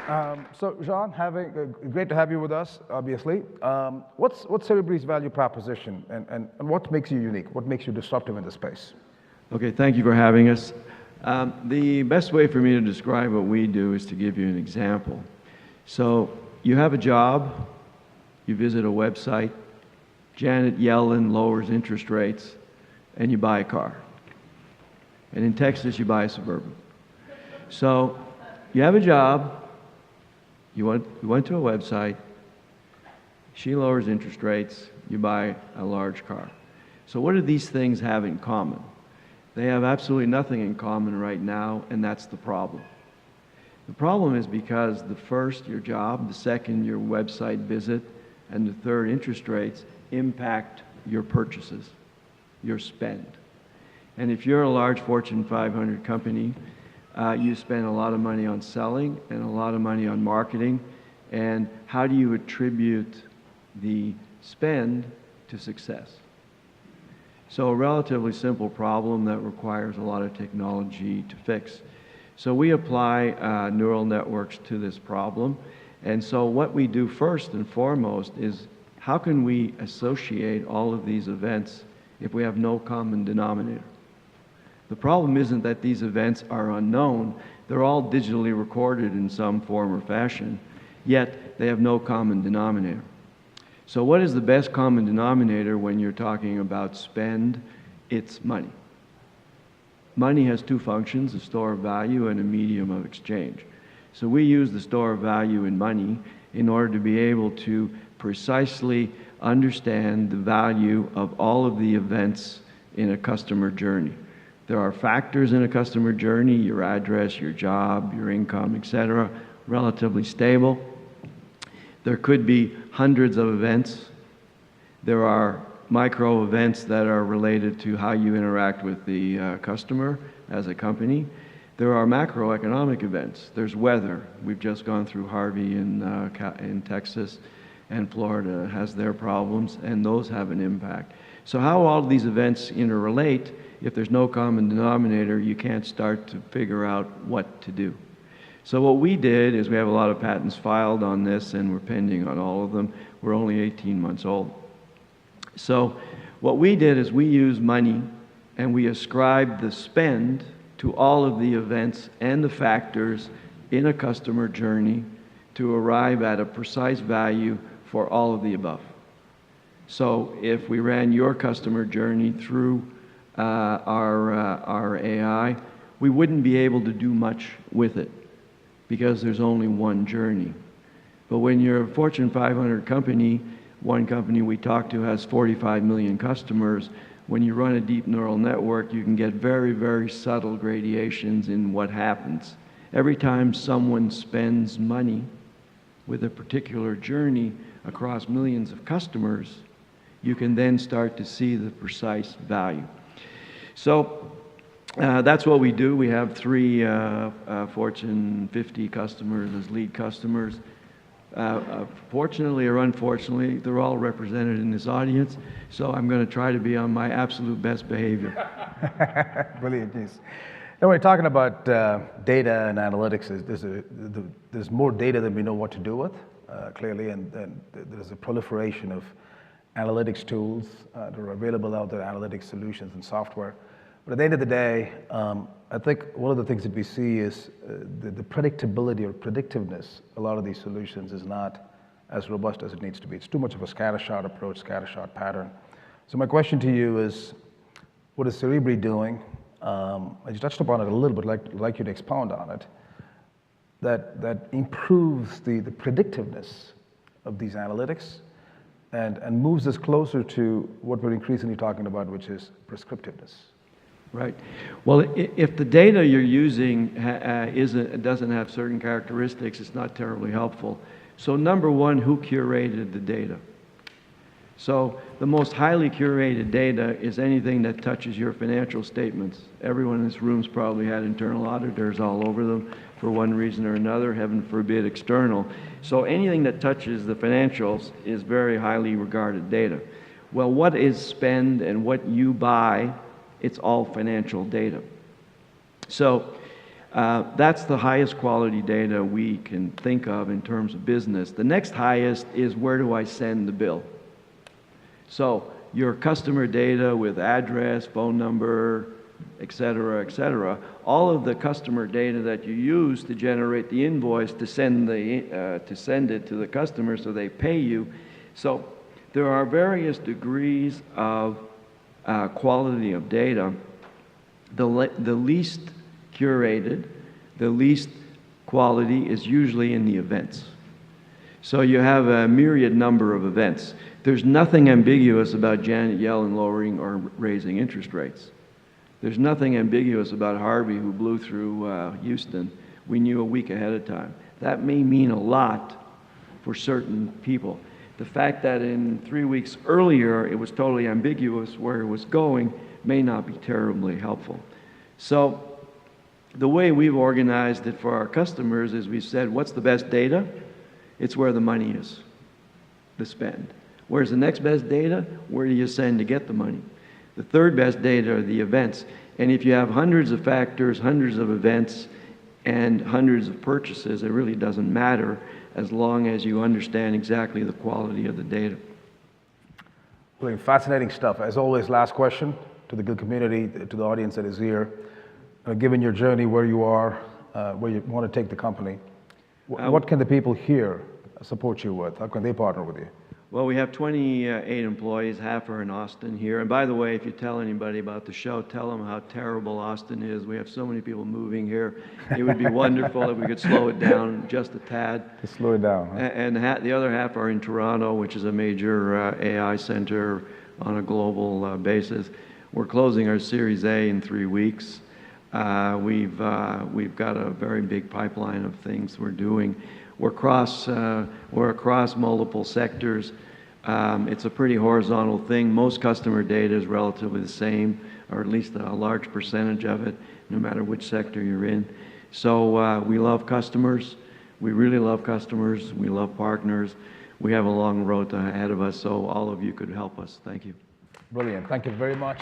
So, Jean, great to have you with us, obviously. What's Cerebri's value proposition, and what makes you unique? What makes you disruptive in the space? Okay, thank you for having us. The best way for me to describe what we do is to give you an example. So, you have a job, you visit a website, Janet Yellen lowers interest rates, and you buy a car. And in Texas, you buy a Suburban. So, you have a job, you went to a website, she lowers interest rates, you buy a large car. So what do these things have in common? They have absolutely nothing in common right now, and that's the problem. The problem is because the first, your job, the second, your website visit, and the third, interest rates, impact your purchases, your spend. And if you're a large Fortune 500 company, you spend a lot of money on selling and a lot of money on marketing. And how do you attribute the spend to success? So a relatively simple problem that requires a lot of technology to fix. So we apply neural networks to this problem. And so what we do first and foremost is how can we associate all of these events if we have no common denominator? The problem isn't that these events are unknown. They're all digitally recorded in some form or fashion, yet they have no common denominator. So what is the best common denominator when you're talking about spend? It's money. Money has two functions, a store of value and a medium of exchange. So we use the store of value in money in order to be able to precisely understand the value of all of the events in a customer journey. There are factors in a customer journey, your address, your job, your income, etc., relatively stable. There could be hundreds of events. There are micro events that are related to how you interact with the customer as a company. There are macroeconomic events. There's weather. We've just gone through Harvey in Texas, and Florida has their problems, and those have an impact. So how all of these events interrelate, if there's no common denominator, you can't start to figure out what to do. So what we did is we have a lot of patents filed on this, and we're pending on all of them. We're only 18 months old. So what we did is we used money, and we ascribed the spend to all of the events and the factors in a customer journey to arrive at a precise value for all of the above. So if we ran your customer journey through our AI, we wouldn't be able to do much with it because there's only one journey. But when you're a Fortune 500 company, one company we talk to has 45 million customers. When you run a deep neural network, you can get very, very subtle gradations in what happens. Every time someone spends money with a particular journey across millions of customers, you can then start to see the precise value. So that's what we do. We have 3 Fortune 50 customers as lead customers. Fortunately or unfortunately, they're all represented in this audience, so I'm going to try to be on my absolute best behavior. Brilliant news. Now, we're talking about data and analytics. There's more data than we know what to do with, clearly, and there's a proliferation of analytics tools that are available out there, analytics solutions and software. But at the end of the day, I think one of the things that we see is the predictability or predictiveness. A lot of these solutions is not as robust as it needs to be. It's too much of a scattershot approach, scattershot pattern. So my question to you is, what is Cerebri doing? You touched upon it a little bit, like you to expound on it, that improves the predictiveness of these analytics and moves us closer to what we're increasingly talking about, which is prescriptiveness. Right. Well, if the data you're using doesn't have certain characteristics, it's not terribly helpful. So number one, who curated the data? So the most highly curated data is anything that touches your financial statements. Everyone in this room's probably had internal auditors all over them for one reason or another, heaven forbid external. So anything that touches the financials is very highly regarded data. Well, what is spend and what you buy, it's all financial data. So That's the highest quality data we can think of in terms of business. The next highest is where do I send the bill? So your customer data with address, phone number, et cetera, all of the customer data that you use to generate the invoice to send it to the customer so they pay you. So there are various degrees of quality of data. The least curated, the least quality is usually in the events. So you have a myriad number of events. There's nothing ambiguous about Janet Yellen lowering or raising interest rates. There's nothing ambiguous about Harvey who blew through Houston. We knew a week ahead of time. That may mean a lot for certain people. The fact that in 3 weeks earlier it was totally ambiguous where it was going may not be terribly helpful. So the way we've organized it for our customers is we've said, what's the best data? It's where the money is, the spend. Where's the next best data? Where do you send to get the money? The third best data are the events. And if you have hundreds of factors, hundreds of events, and hundreds of purchases, it really doesn't matter as long as you understand exactly the quality of the data. Really fascinating stuff. As always, last question to the good community, to the audience that is here. Given your journey, where you are, where you want to take the company, what can the people here support you with? How can they partner with you? Well, we have 28 employees, half are in Austin here. And by the way, if you tell anybody about the show, tell them how terrible Austin is. We have so many people moving here. It would be wonderful if we could slow it down just a tad. Just slow it down. Huh? And the other half are in Toronto, which is a major AI center on a global basis. We're closing our Series A in 3 weeks. We've got a very big pipeline of things we're doing. We're across multiple sectors. It's a pretty horizontal thing. Most customer data is relatively the same, or at least a large percentage of it, no matter which sector you're in. So we love customers. We really love customers. We love partners. We have a long road ahead of us, so all of you could help us. Thank you. Brilliant. Thank you very much.